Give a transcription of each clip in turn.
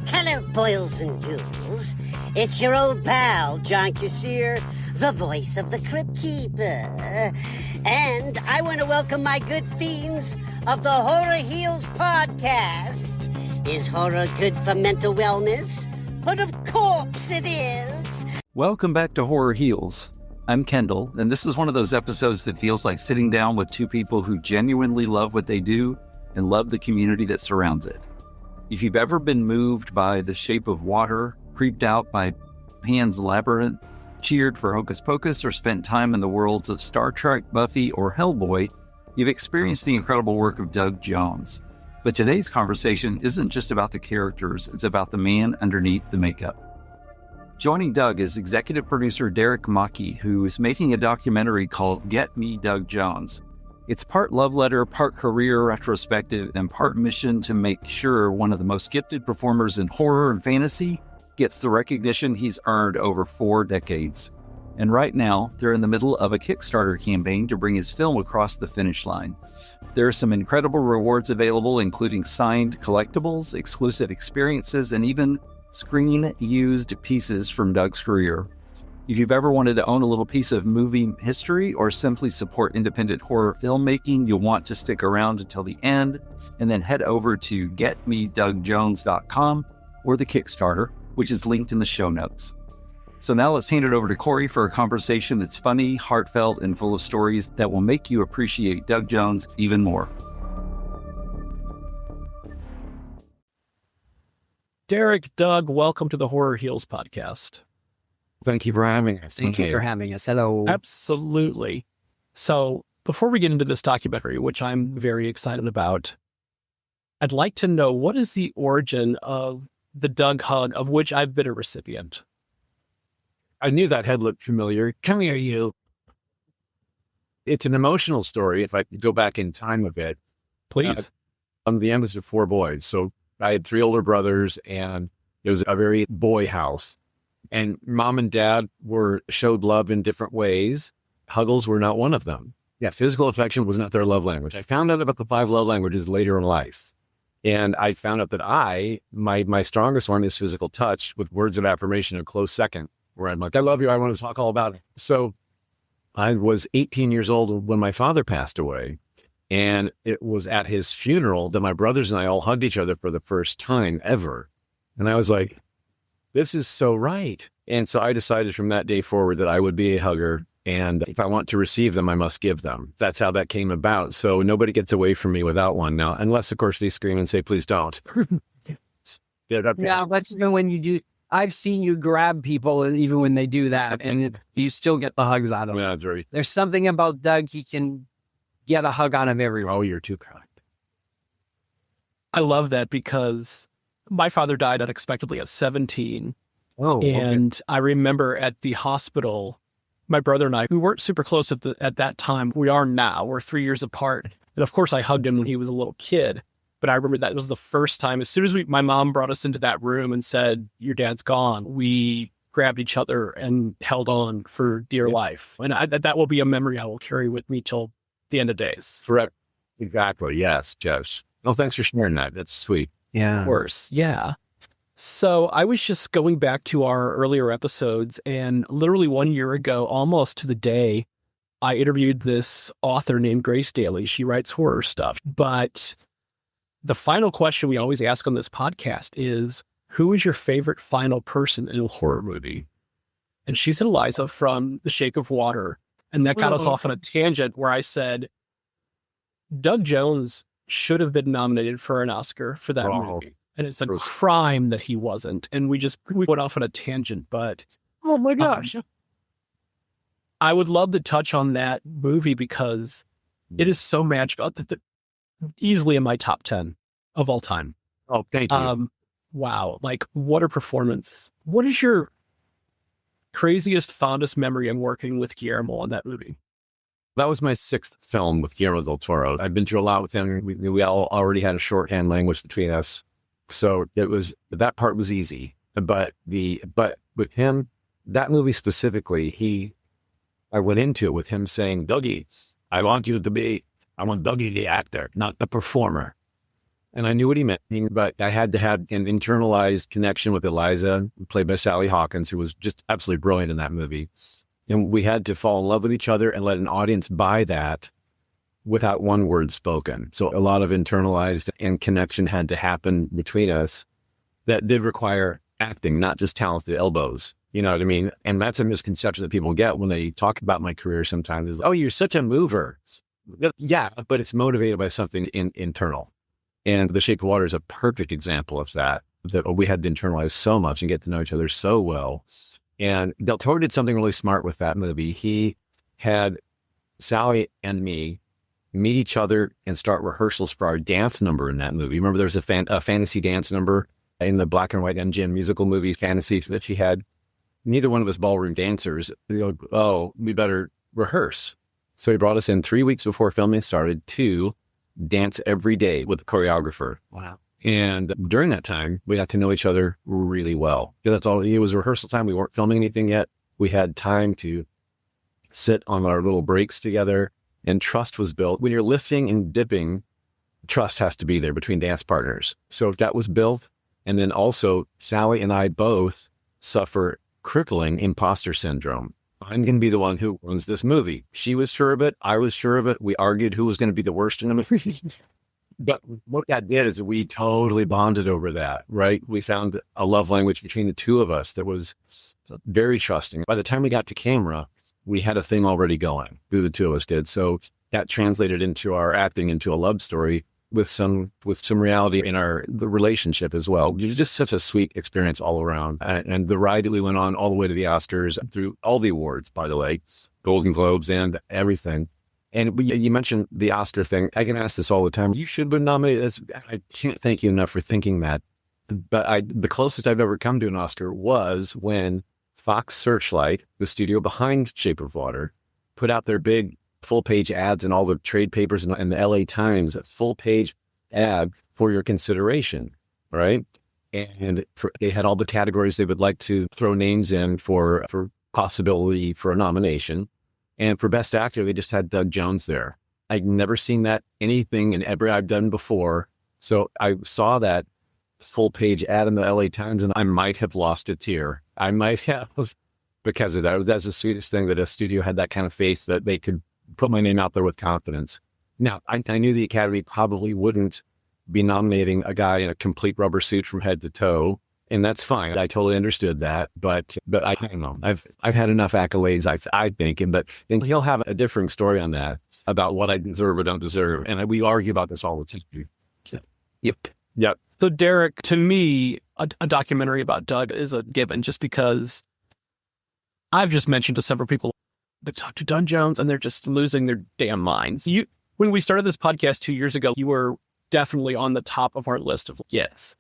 Hello, boils and ghouls. It's your old pal, John Kassir, the voice of the Crypt Keeper. And I want to welcome my good fiends of the Horror Heals podcast. Is horror good for mental wellness? But of course it is. Welcome back to Horror Heals. I'm Kendall, and this is one of those episodes that feels like sitting down with two people who genuinely love what they do and love the community that surrounds it. If you've ever been moved by The Shape of Water, creeped out by Pan's Labyrinth, cheered for Hocus Pocus, or spent time in the worlds of Star Trek, Buffy, or Hellboy, you've experienced the incredible work of Doug Jones. But today's conversation isn't just about the characters, it's about the man underneath the makeup. Joining Doug is executive producer Derek Maki, who is making a documentary called Get Me Doug Jones. It's part love letter, part career retrospective, and part mission to make sure one of the most gifted performers in horror and fantasy gets the recognition he's earned over 4 decades. And right now, they're in the middle of a Kickstarter campaign to bring his film across the finish line. There are some incredible rewards available, including signed collectibles, exclusive experiences, and even screen-used pieces from Doug's career. If you've ever wanted to own a little piece of movie history or simply support independent horror filmmaking, you'll want to stick around until the end and then head over to getmedougjones.com or the Kickstarter, which is linked in the show notes. So now let's hand it over to Corey for a conversation that's funny, heartfelt, and full of stories that will make you appreciate Doug Jones even more. Derek, Doug, welcome to the Horror Heals podcast. Thank you for having us. Thank you for having us. Hello. Absolutely. So before we get into this documentary, which I'm very excited about, I'd like to know, what is the origin of the Doug hug, of which I've been a recipient? I knew that head looked familiar. Come here, you. It's an emotional story. If I could go back in time a bit. Please. I'm the youngest of 4 boys. So I had 3 older brothers, and it was a very boy house. And mom and dad showed love in different ways. Huggles were not one of them. Yeah, physical affection was not their love language. I found out about the 5 love languages later in life. And I found out that my strongest one is physical touch, with words of affirmation a close second, where I'm like, I love you, I want to talk all about it. So I was 18 years old when my father passed away. And it was at his funeral that my brothers and I all hugged each other for the first time ever. And I was like, this is so right. And so I decided from that day forward that I would be a hugger. And if I want to receive them, I must give them. That's how that came about. So nobody gets away from me without one now, unless, of course, they scream and say, please don't. Yeah, but even when you do, I've seen you grab people, and even when they do that, and you still get the hugs out of them. Yeah, that's right. There's something about Doug, he can get a hug out of everyone. Oh, you're too kind. I love that, because my father died unexpectedly at 17. Oh, and okay. I remember at the hospital, my brother and I, we weren't super close at that time. We are now. We're 3 years apart. And of course, I hugged him when he was a little kid. But I remember that was the first time, as soon as my mom brought us into that room and said, your dad's gone, we grabbed each other and held on for dear life. And that will be a memory I will carry with me till the end of days. Forever. Exactly. Yes, Josh. Oh, thanks for sharing that. That's sweet. Yeah. Of course. Yeah. So I was just going back to our earlier episodes, and literally 1 year ago, almost to the day, I interviewed this author named Grace Daly. She writes horror stuff. But the final question we always ask on this podcast is, who is your favorite final person in a horror movie? And she said Eliza from The Shape of Water. And that got us off on a tangent where I said, Doug Jones should have been nominated for an Oscar for that movie. And it's a crime that he wasn't. And we went off on a tangent, but Oh my gosh. I would love to touch on that movie because it is so magical. Easily in my top 10 of all time. Oh, thank you. Wow. Like, what a performance. What is your craziest, fondest memory of working with Guillermo on that movie? That was my 6th film with Guillermo del Toro. I've been through a lot with him. We all already had a shorthand language between us. So that part was easy. But with him, that movie specifically, I went into it with him saying, Dougie, I want you to be I want Dougie the actor, not the performer. And I knew what he meant, but I had to have an internalized connection with Eliza, played by Sally Hawkins, who was just absolutely brilliant in that movie. And we had to fall in love with each other and let an audience buy that without one word spoken. So a lot of internalized and connection had to happen between us that did require acting, not just talented elbows. You know what I mean? And that's a misconception that people get when they talk about my career sometimes is, oh, you're such a mover. Yeah, but it's motivated by something internal. And The Shape of Water is a perfect example of that we had to internalize so much and get to know each other so well. And Del Toro did something really smart with that movie. He had Sally and me meet each other and start rehearsals for our dance number in that movie. Remember there was a fantasy dance number in the black and white MGM musical movie Fantasy that she had? Neither one of us ballroom dancers. They go, oh, we better rehearse. So he brought us in 3 weeks before filming started to dance every day with the choreographer. Wow. And during that time, we got to know each other really well. That's all. It was rehearsal time. We weren't filming anything yet. We had time to sit on our little breaks together, and trust was built. When you're lifting and dipping, trust has to be there between dance partners. So that was built. And then also, Sally and I both suffer crippling imposter syndrome. I'm going to be the one who runs this movie. She was sure of it. I was sure of it. We argued who was going to be the worst in the movie. But what that did is we totally bonded over that, right? We found a love language between the two of us that was very trusting. By the time we got to camera, we had a thing already going. The two of us did. So that translated into our acting into a love story with some reality in the relationship as well. It was just such a sweet experience all around. And the ride that we went on all the way to the Oscars, through all the awards, by the way, Golden Globes and everything. And you mentioned the Oscar thing. I get asked this all the time. You should have been nominated. I can't thank you enough for thinking that. But the closest I've ever come to an Oscar was when Fox Searchlight, the studio behind Shape of Water, put out their big full-page ads in all the trade papers and the LA Times, a full-page ad for your consideration, right? And they had all the categories they would like to throw names in for possibility for a nomination. And for Best Actor, they just had Doug Jones there. I'd never seen that anything in ever I've done before. So I saw that full-page ad in the LA Times, and I might have lost a tear. I might have, because of that. That's the sweetest thing, that a studio had that kind of faith that they could put my name out there with confidence. Now, I knew the Academy probably wouldn't be nominating a guy in a complete rubber suit from head to toe, and that's fine. I totally understood that, but I don't know. I've had enough accolades, I think, and he'll have a differing story on that about what I deserve or don't deserve, and we argue about this all the time. So, yep. So Derek, to me, a documentary about Doug is a given, just because I've just mentioned to several people that talk to Doug Jones and they're just losing their damn minds. When we started this podcast 2 years ago, you were definitely on the top of our list of yes.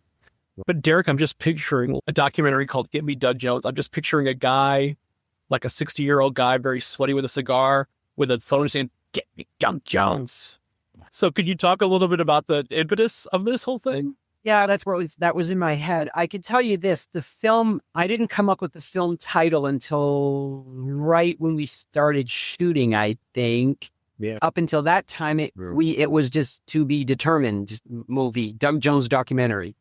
But Derek, I'm just picturing a documentary called Get Me Doug Jones. I'm just picturing a guy, like a 60-year-old guy, very sweaty with a cigar, with a phone saying, "Get me Doug Jones." So could you talk a little bit about the impetus of this whole thing? Yeah, that was in my head. I could tell you this, the film, I didn't come up with the film title until right when we started shooting, I think. Yeah. Up until that time, it was just to be determined movie, Doug Jones documentary.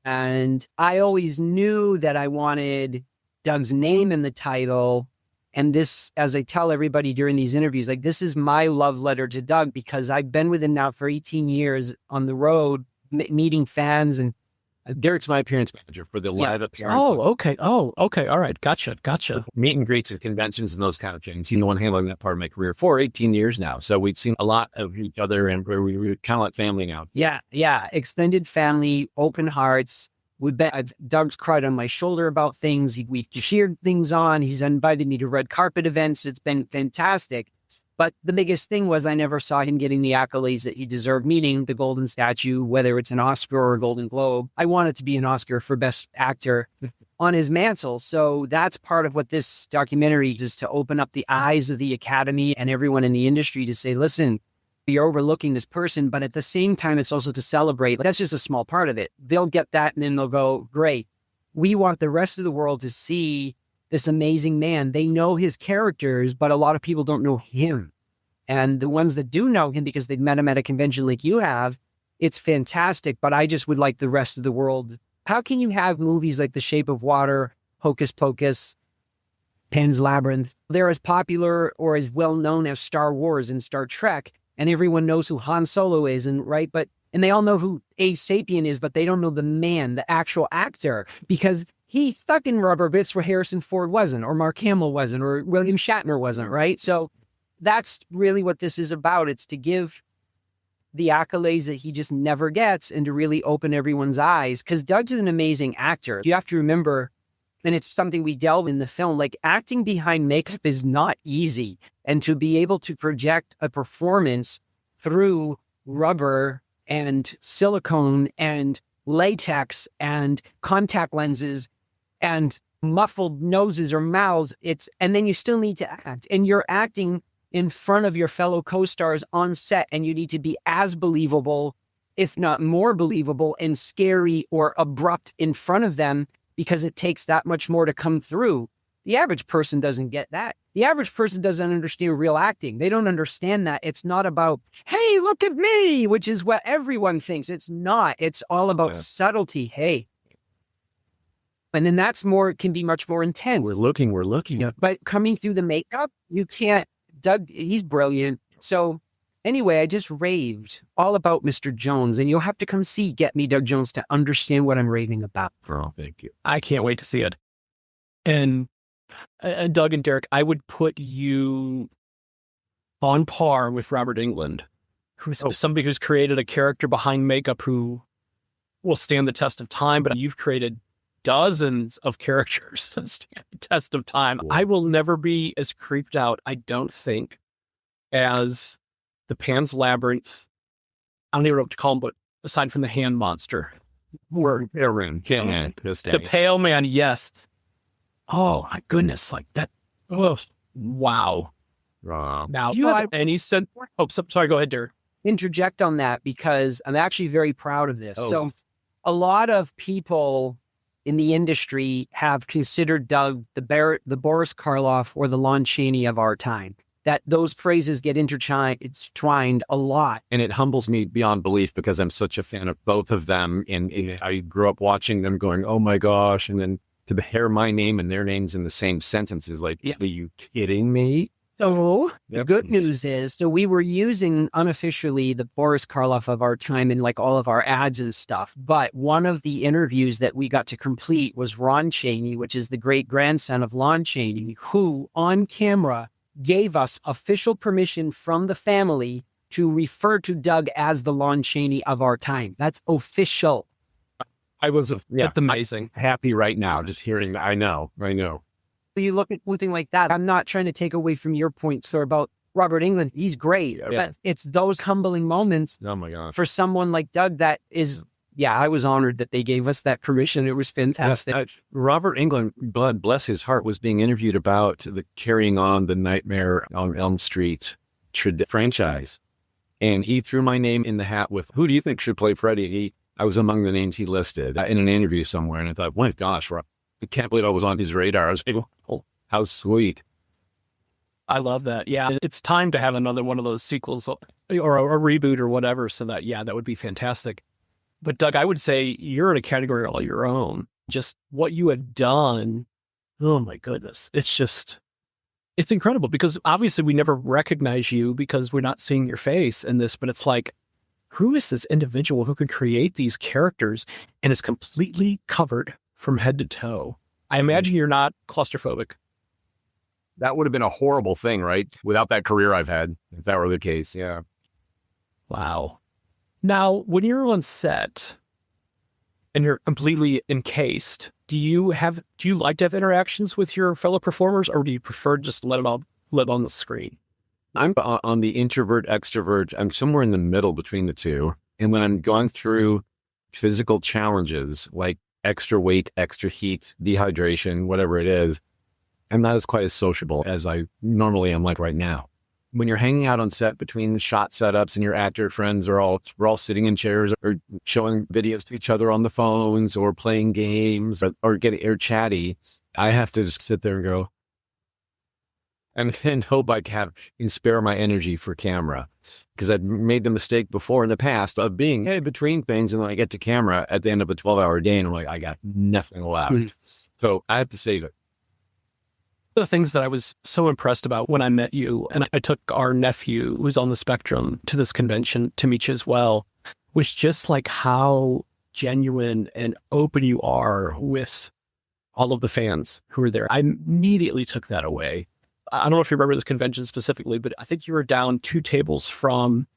And I always knew that I wanted Doug's name in the title. And this, as I tell everybody during these interviews, like, this is my love letter to Doug, because I've been with him now for 18 years on the road, meeting fans. And Derek's my appearance manager for the live appearance. Oh, okay. All right. Gotcha. Meet and greets at conventions and those kind of things. He's the one handling that part of my career for 18 years now. So we've seen a lot of each other, and we're kind of like family now. Yeah. Extended family, open hearts. Doug's cried on my shoulder about things. We cheered things on. He's invited me to red carpet events. It's been fantastic. But the biggest thing was I never saw him getting the accolades that he deserved, meaning the Golden Statue, whether it's an Oscar or a Golden Globe. I want it to be an Oscar for Best Actor on his mantle. So that's part of what this documentary is, to open up the eyes of the Academy and everyone in the industry to say, listen, you're overlooking this person, but at the same time, it's also to celebrate. That's just a small part of it. They'll get that and then they'll go, great. We want the rest of the world to see this amazing man. They know his characters, but a lot of people don't know him. And the ones that do know him because they've met him at a convention like you have, it's fantastic. But I just would like the rest of the world. How can you have movies like The Shape of Water, Hocus Pocus, Pan's Labyrinth? They're as popular or as well known as Star Wars and Star Trek, and everyone knows who Han Solo is, and they all know who A Sapien is, but they don't know the man, the actual actor, because he stuck in rubber bits where Harrison Ford wasn't, or Mark Hamill wasn't, or William Shatner wasn't, right? So that's really what this is about. It's to give the accolades that he just never gets and to really open everyone's eyes. Because Doug's an amazing actor. You have to remember, and it's something we delve in the film, like acting behind makeup is not easy. And to be able to project a performance through rubber and silicone and latex and contact lenses and muffled noses or mouths, and then you still need to act. And you're acting in front of your fellow co-stars on set, and you need to be as believable, if not more believable and scary or abrupt in front of them, because it takes that much more to come through. The average person doesn't get that. The average person doesn't understand real acting. They don't understand that. It's not about, hey, look at me, which is what everyone thinks. It's not. It's all about subtlety. Hey. And then can be much more intense. We're looking. Yeah. But coming through the makeup, you can't. Doug, he's brilliant. So anyway, I just raved all about Mr. Jones, and you'll have to come see Get Me Doug Jones to understand what I'm raving about. Oh, thank you. I can't wait to see it. And Doug and Derek, I would put you on par with Robert Englund, who's somebody who's created a character behind makeup who will stand the test of time, but you've created dozens of characters that stand the test of time. I will never be as creeped out, I don't think, as the Pan's Labyrinth. I don't even know what to call him, but aside from the hand monster. The Pale Man, yes. Oh, my goodness. Like that. Oh, wow. Now, do you have any sense? Oh, sorry, go ahead, Derek. Interject on that because I'm actually very proud of this. So a lot of people in the industry have considered Doug the Boris Karloff or the Lon Chaney of our time. That those phrases get intertwined a lot. And it humbles me beyond belief because I'm such a fan of both of them. And I grew up watching them going, oh my gosh. And then to hear my name and their names in the same sentence is like, are you kidding me? So the good news is, so we were using unofficially the Boris Karloff of our time in like all of our ads and stuff. But one of the interviews that we got to complete was Ron Chaney, which is the great grandson of Lon Chaney, who on camera gave us official permission from the family to refer to Doug as the Lon Chaney of our time. That's official. I was that's amazing. Happy right now, just hearing that. I know. You look at something like that. I'm not trying to take away from your point, sir, about Robert Englund. He's great. But it's those humbling moments for someone like Doug that is, I was honored that they gave us that permission. It was fantastic. Robert Englund, God bless his heart, was being interviewed about the carrying on the Nightmare on Elm Street franchise. And he threw my name in the hat with, who do you think should play Freddy? I was among the names he listed in an interview somewhere. And I thought, my gosh, I can't believe I was on his radar. I was like, oh, how sweet. I love that. Yeah, it's time to have another one of those sequels or a reboot or whatever. So that would be fantastic. But Doug, I would say you're in a category all your own. Just what you have done. Oh my goodness. It's incredible because obviously we never recognize you because we're not seeing your face in this, but it's like, who is this individual who could create these characters and is completely covered from head to toe? I imagine you're not claustrophobic. That would have been a horrible thing, right? Without that career I've had, if that were the case, yeah. Wow. Now, when you're on set and you're completely encased, do you like to have interactions with your fellow performers, or do you prefer just let it all live on the screen? I'm on the introvert, extrovert. I'm somewhere in the middle between the two. And when I'm going through physical challenges like extra weight, extra heat, dehydration, whatever it is, I'm not quite as sociable as I normally am like right now. When you're hanging out on set between the shot setups and your actor friends we're all sitting in chairs or showing videos to each other on the phones or playing games or getting chatty, I have to just sit there and go, and then hope I can spare my energy for camera. Because I'd made the mistake before in the past of being between things, and then I get to camera at the end of a 12-hour day, and I'm like, I got nothing left. So I have to save it. The things that I was so impressed about when I met you, and I took our nephew who's on the spectrum to this convention to meet you as well, was just like how genuine and open you are with all of the fans who were there. I immediately took that away. I don't know if you remember this convention specifically, but I think you were down 2 tables from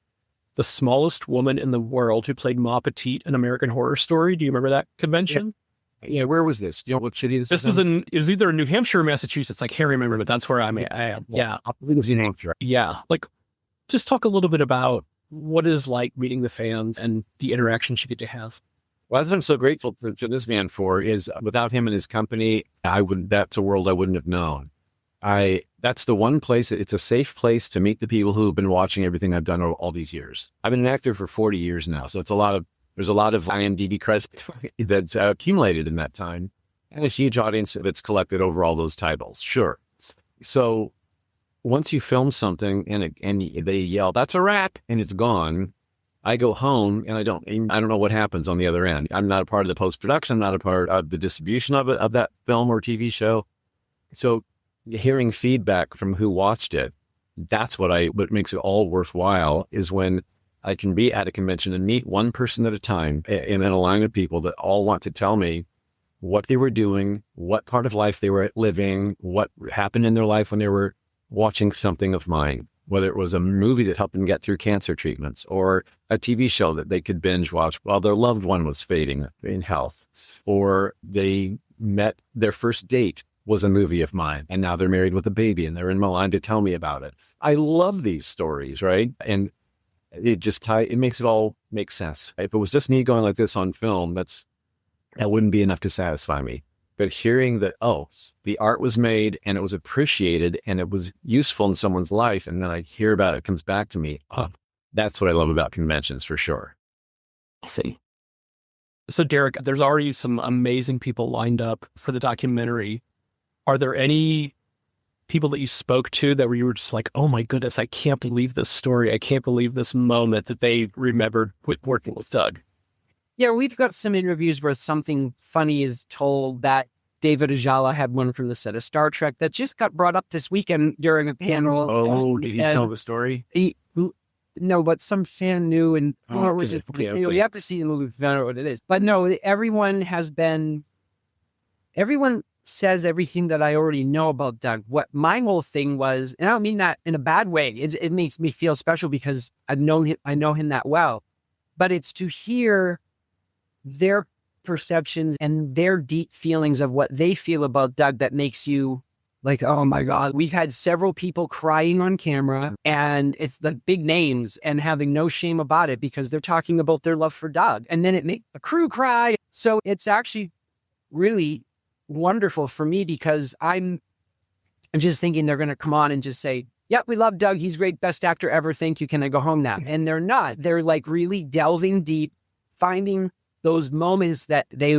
the smallest woman in the world who played Ma Petite in American Horror Story. Do you remember that convention? Yeah, where was this? Do you know what city this was in? It was either in New Hampshire or Massachusetts. I can't remember, but that's where I am. Yeah. I believe it was New Hampshire. Yeah. Like, just talk a little bit about what it is like meeting the fans and the interactions you get to have. Well, that's what I'm so grateful to this man for, is without him and his company, that's a world I wouldn't have known. That's the one place, it's a safe place to meet the people who have been watching everything I've done all these years. I've been an actor for 40 years now, so there's a lot of IMDb credits that's accumulated in that time, and a huge audience that's collected over all those titles. Sure. So once you film something and they yell, "That's a wrap," and it's gone, I go home and I don't know what happens on the other end. I'm not a part of the post-production. I'm not a part of the distribution of that film or TV show. So hearing feedback from who watched it, that's what makes it all worthwhile, is when I can be at a convention and meet one person at a time in a line of people that all want to tell me what they were doing, what part of life they were living, what happened in their life when they were watching something of mine, whether it was a movie that helped them get through cancer treatments or a TV show that they could binge watch while their loved one was fading in health, or they met their first date was a movie of mine, and now they're married with a baby and they're in Milan to tell me about it. I love these stories, right? And it makes it all make sense. If it was just me going like this on film, that wouldn't be enough to satisfy me. But hearing that, the art was made and it was appreciated and it was useful in someone's life, and then I hear about it, it comes back to me. That's what I love about conventions, for sure. I see. So Derek, there's already some amazing people lined up for the documentary. Are there any people that you spoke to that you were just like, oh my goodness, I can't believe this story. I can't believe this moment that they remembered with working with Doug? Yeah, we've got some interviews where something funny is told. That David Ajala had one from the set of Star Trek that just got brought up this weekend during a panel. Oh, did he tell the story? No, but some fan knew, and you have to see the movie to find out what it is. But no, everyone says everything that I already know about Doug. What my whole thing was, and I don't mean that in a bad way. It makes me feel special because I know him that well. But it's to hear their perceptions and their deep feelings of what they feel about Doug that makes you like, oh my God. We've had several people crying on camera, and it's the big names and having no shame about it because they're talking about their love for Doug. And then it makes the crew cry. So it's actually really wonderful for me because I'm just thinking they're going to come on and just say, yep, we love Doug. He's great. Best actor ever. Thank you. Can I go home now? And they're not. They're like really delving deep, finding those moments that they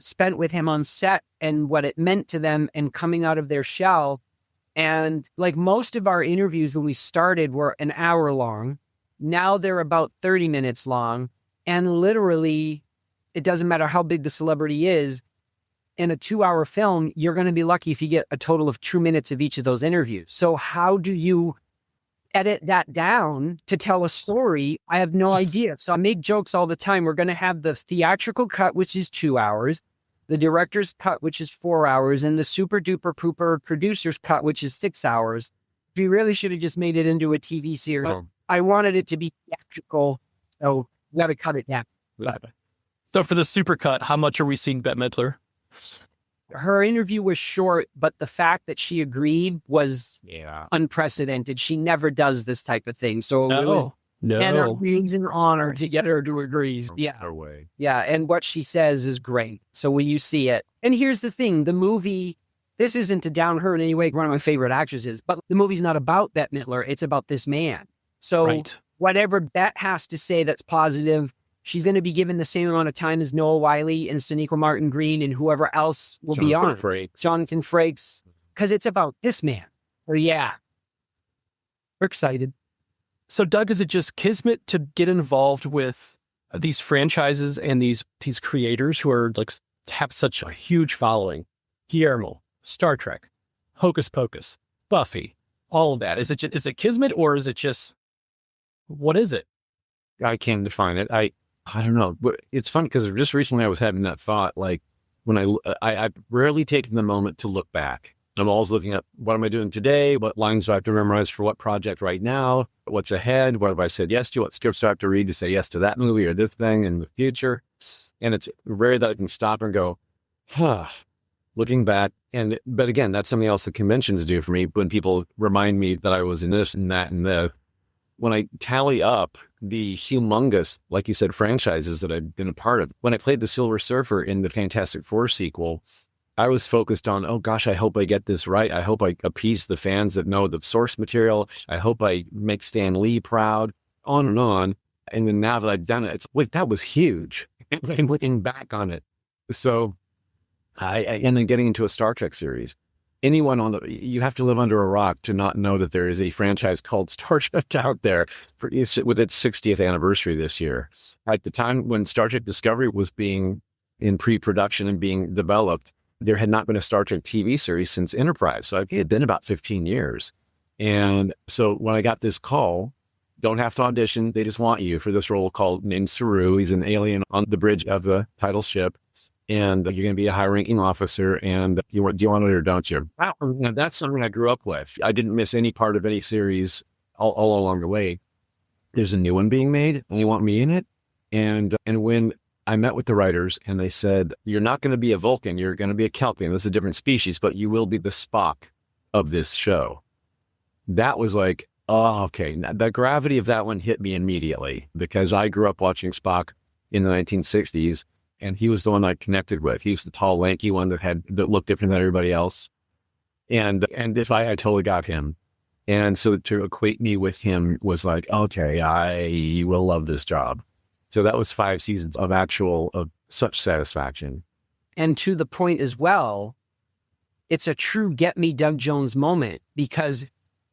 spent with him on set and what it meant to them and coming out of their shell. And like most of our interviews when we started were an hour long. Now they're about 30 minutes long. And literally, it doesn't matter how big the celebrity is. In a 2-hour film, you're going to be lucky if you get a total of 2 minutes of each of those interviews. So how do you edit that down to tell a story? I have no idea. So I make jokes all the time. We're going to have the theatrical cut, which is 2 hours, the director's cut, which is 4 hours, and the super duper pooper producer's cut, which is 6 hours. We really should have just made it into a TV series. I wanted it to be theatrical, so we got to cut it down. So for the super cut, how much are we seeing Bette Midler? Her interview was short, but the fact that she agreed was unprecedented. She never does this type of thing. So it was and it's an honor to get her to agree. Her way. Yeah. And what she says is great. So when you see it, and here's the thing, the movie, this isn't to down her in any way. One of my favorite actresses, but the movie's not about Bette Midler. It's about this man. So whatever Bette has to say that's positive, she's going to be given the same amount of time as Noah Wiley and Sonequa Martin Green and whoever else will be on. Jonathan Frakes. Because it's about this man. Yeah. We're excited. So, Doug, is it just kismet to get involved with these franchises and these creators who are like have such a huge following? Guillermo, Star Trek, Hocus Pocus, Buffy, all of that. Is it kismet, or is it just, what is it? I can't define it. I don't know. But it's funny because just recently I was having that thought. Like when I've rarely taken the moment to look back. I'm always looking at what am I doing today? What lines do I have to memorize for what project right now? What's ahead? What have I said yes to? What scripts do I have to read to say yes to that movie or this thing in the future? And it's rare that I can stop and go, looking back. But again, that's something else the conventions do for me when people remind me that I was in this and that and the. When I tally up the humongous, like you said, franchises that I've been a part of, when I played the Silver Surfer in the Fantastic Four sequel, I was focused on, oh gosh, I hope I get this right. I hope I appease the fans that know the source material. I hope I make Stan Lee proud, on and on. And then now that I've done it, it's wait, that was huge. And looking back on it. So and then getting into a Star Trek series. Anyone you have to live under a rock to not know that there is a franchise called Star Trek out there with its 60th anniversary this year. At the time when Star Trek Discovery was being in pre-production and being developed, there had not been a Star Trek TV series since Enterprise. So it had been about 15 years. And so when I got this call, don't have to audition. They just want you for this role named Saru. He's an alien on the bridge of the title ship. And you're going to be a high-ranking officer. And do you want it or don't you? Wow, that's something I grew up with. I didn't miss any part of any series all along the way. There's a new one being made, and they want me in it. And when I met with the writers and they said, you're not going to be a Vulcan, you're going to be a Kelpian. This is a different species, but you will be the Spock of this show. That was like, oh, okay. The gravity of that one hit me immediately because I grew up watching Spock in the 1960s and he was the one I connected with. He was the tall, lanky one that looked different than everybody else. And if I totally got him. And so to equate me with him was like, okay, I will love this job. So that was 5 seasons of such satisfaction. And to the point as well, it's a true get me Doug Jones moment because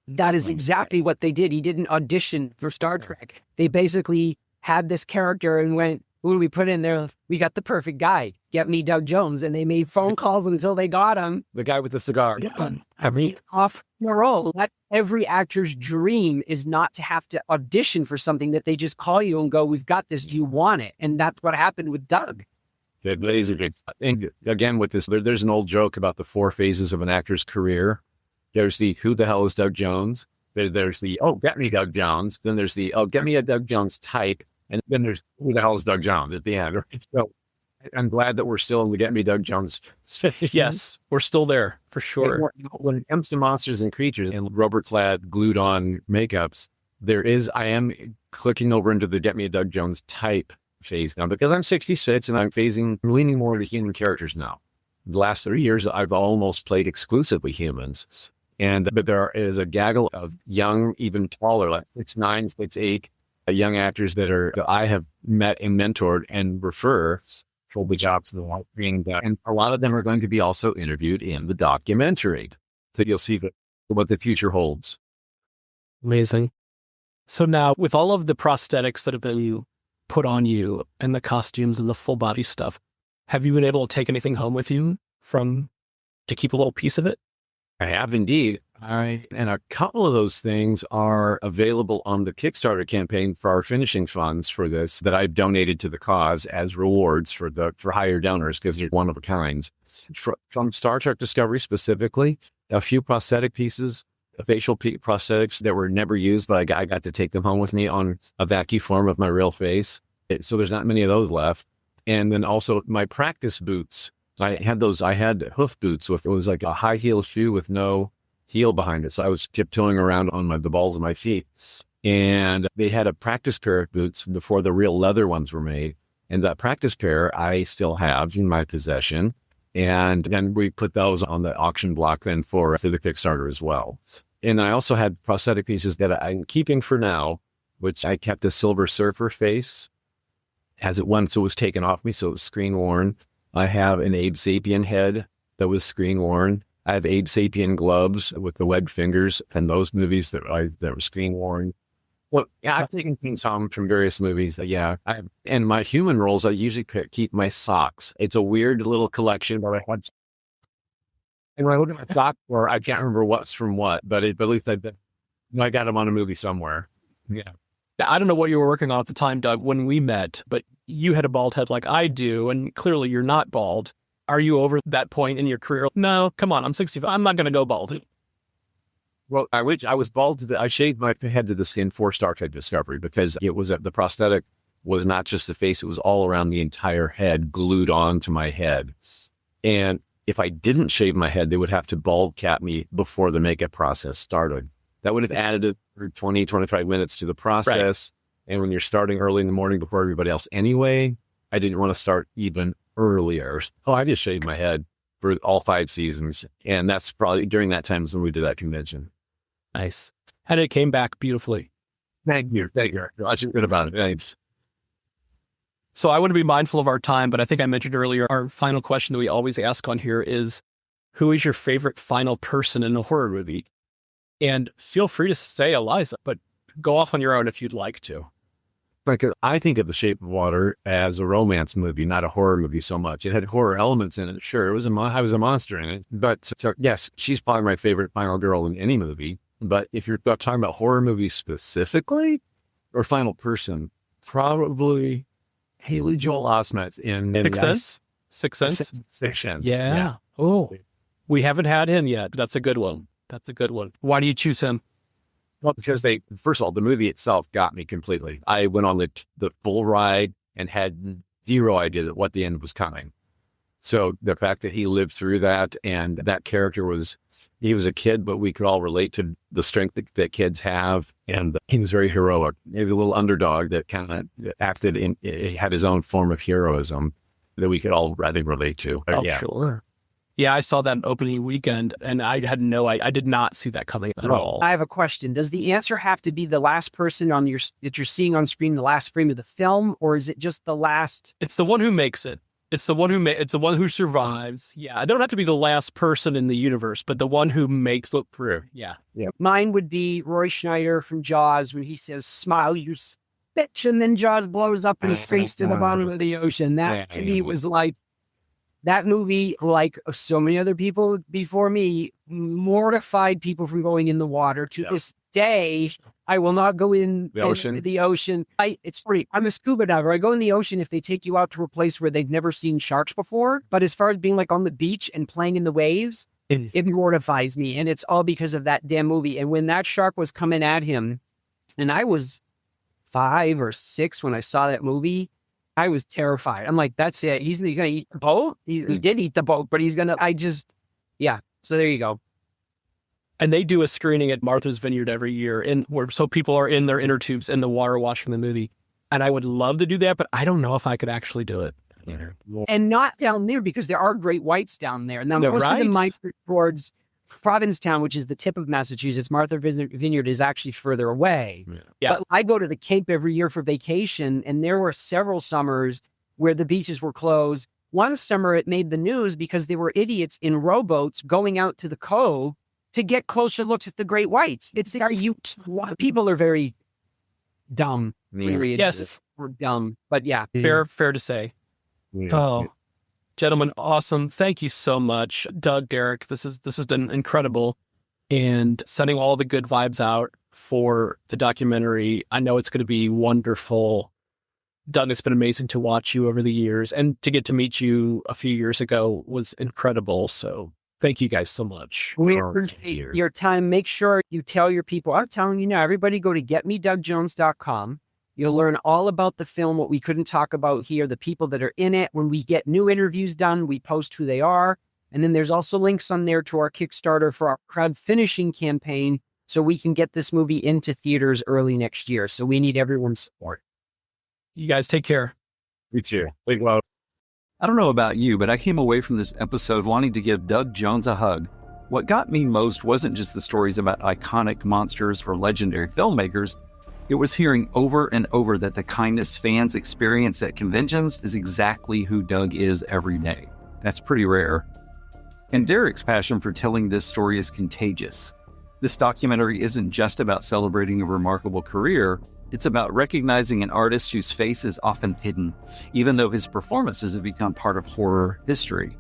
that is exactly what they did. He didn't audition for Star Trek. They basically had this character and went, who do we put in there? We got the perfect guy. Get me Doug Jones. And they made phone calls until they got him. The guy with the cigar. Off the roll. Every actor's dream is not to have to audition for something that they just call you and go, we've got this. Do you want it? And that's what happened with Doug. And again, with this, there's an old joke about the 4 phases of an actor's career. There's the, who the hell is Doug Jones? There's the, oh, get me Doug Jones. Then there's the, oh, get me a Doug Jones type. And then there's, who the hell is Doug Jones at the end? Right? So I'm glad that we're still in the Get Me Doug Jones. Yes, we're still there for sure. When it comes to monsters and creatures and rubber-clad, glued-on makeups, I am clicking over into the Get Me a Doug Jones type phase now because I'm 66 and I'm leaning more into human characters now. The last 3 years, I've almost played exclusively humans. But there is a gaggle of young, even taller, like 6'9", 6'8", young actors that I have met and mentored and refer for jobs to the being that. And a lot of them are going to be also interviewed in the documentary. So you'll see what the future holds. Amazing. So now with all of the prosthetics that have been put on you and the costumes and the full body stuff, have you been able to take anything home with you to keep a little piece of it? I have indeed. And a couple of those things are available on the Kickstarter campaign for our finishing funds for this that I've donated to the cause as rewards for higher donors because they're one of a kind. From Star Trek Discovery specifically, a few prosthetic pieces, facial prosthetics that were never used, but I got to take them home with me on a vacuum form of my real face. So there's not many of those left. And then also my practice boots. I had hoof boots it was like a high heel shoe with no heel behind it. So I was tiptoeing around on the balls of my feet. And they had a practice pair of boots before the real leather ones were made. And that practice pair I still have in my possession. And then we put those on the auction block then for the Kickstarter as well. And I also had prosthetic pieces that I'm keeping for now, which I kept the Silver Surfer face. As it once was taken off me, so it was screen worn. I have an Abe Sapien head that was screen worn. I have Abe Sapien gloves with the webbed fingers and those movies that were screen worn. Well, yeah, I've taken things home from various movies. And my human rolls, I usually keep my socks. It's a weird little collection, but and when I look at my sock drawer, I can't remember what's from what, but at least I got them on a movie somewhere. Yeah. I don't know what you were working on at the time, Doug, when we met, but you had a bald head like I do, and clearly you're not bald. Are you over that point in your career? No, come on, I'm 65. I'm not going to go bald. Well, I was bald. I shaved my head to the skin for Star Trek Discovery because it was the prosthetic was not just the face; it was all around the entire head, glued onto my head. And if I didn't shave my head, they would have to bald cap me before the makeup process started. That would have added 20, 25 minutes to the process. Right. And when you're starting early in the morning before everybody else anyway, I didn't want to start even earlier. Oh, I just shaved my head for all 5 seasons. And that's probably during that time when we did that convention. Nice. And it came back beautifully. Thank you. I should good about it. Thanks. So I want to be mindful of our time, but I think I mentioned earlier, our final question that we always ask on here is, who is your favorite final person in a horror movie? And feel free to say Eliza, but go off on your own if you'd like to. Like, I think of The Shape of Water as a romance movie, not a horror movie so much. It had horror elements in it. Sure, I was a monster in it. But so, yes, she's probably my favorite final girl in any movie. But if you're talking about horror movies specifically or final person, probably Haley Joel Osment in Sixth Sense? Sixth Sense. Yeah. Oh, we haven't had him yet. That's a good one. Why do you choose him? Well, because first of all, the movie itself got me completely. I went on the full ride and had zero idea what the end was coming. So the fact that he lived through that and that character he was a kid, but we could all relate to the strength that kids have. And he was very heroic. Maybe a little underdog that kind of had his own form of heroism that we could all, I think, relate to. Oh, yeah. Sure. Yeah, I saw that opening weekend, and I did not see that coming at all. I have a question. Does the answer have to be the last person that you're seeing on screen, the last frame of the film, or is it just the last? It's the one who makes it. It's the one who survives. Yeah, I don't have to be the last person in the universe, but the one who makes it through. Yeah. Mine would be Roy Schneider from Jaws when he says, "Smile, you bitch," and then Jaws blows up and sinks to the bottom of the ocean. That to me was like. That movie, like so many other people before me, mortified people from going in the water. To this day, I will not go in the ocean. It's free. I'm a scuba diver. I go in the ocean if they take you out to a place where they've never seen sharks before. But as far as being like on the beach and playing in the waves, it mortifies me. And it's all because of that damn movie. And when that shark was coming at him, and I was 5 or 6 when I saw that movie, I was terrified. I'm like, that's it. He's going to eat the boat. He did eat the boat, but he's going to, So there you go. And they do a screening at Martha's Vineyard every year so people are in their inner tubes in the water watching the movie. And I would love to do that, but I don't know if I could actually do it. And not down there because there are great whites down there. Now, most of them migrate towards Provincetown, which is the tip of Massachusetts. Martha's Vineyard is actually further away. Yeah. But I go to the Cape every year for vacation, and there were several summers where the beaches were closed. One summer it made the news because there were idiots in rowboats going out to the cove to get closer looks at the great whites. People are very dumb. Yes. We're dumb, but yeah. Fair to say. Oh. Gentlemen, awesome. Thank you so much. Doug, Derek, this has been incredible and sending all the good vibes out for the documentary. I know it's going to be wonderful. Doug, it's been amazing to watch you over the years, and to get to meet you a few years ago was incredible. So thank you guys so much. We appreciate your time. Make sure you tell your people. I'm telling you now, everybody go to getmedugjones.com. You'll learn all about the film, what we couldn't talk about here, the people that are in it. When we get new interviews done, we post who they are. And then there's also links on there to our Kickstarter for our crowd finishing campaign so we can get this movie into theaters early next year. So we need everyone's support. You guys take care. You too. Big love. I don't know about you, but I came away from this episode wanting to give Doug Jones a hug. What got me most wasn't just the stories about iconic monsters or legendary filmmakers. It was hearing over and over that the kindness fans experience at conventions is exactly who Doug is every day. That's pretty rare. And Derek's passion for telling this story is contagious. This documentary isn't just about celebrating a remarkable career, it's about recognizing an artist whose face is often hidden, even though his performances have become part of horror history.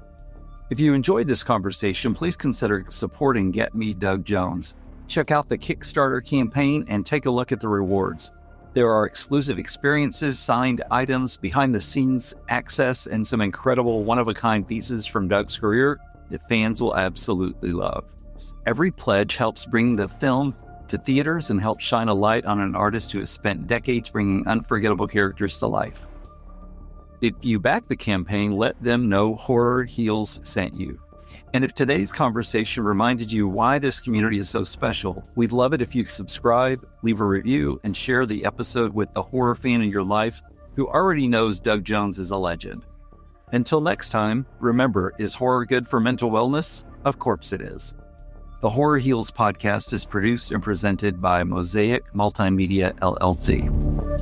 If you enjoyed this conversation, please consider supporting Get Me Doug Jones. Check out the Kickstarter campaign and take a look at the rewards. There are exclusive experiences, signed items, behind-the-scenes access, and some incredible one-of-a-kind pieces from Doug's career that fans will absolutely love. Every pledge helps bring the film to theaters and helps shine a light on an artist who has spent decades bringing unforgettable characters to life. If you back the campaign, let them know Horror Heals sent you. And if today's conversation reminded you why this community is so special, we'd love it if you subscribe, leave a review, and share the episode with the horror fan in your life who already knows Doug Jones is a legend. Until next time, remember, is horror good for mental wellness? Of course it is. The Horror Heals podcast is produced and presented by Mosaic Multimedia, LLC.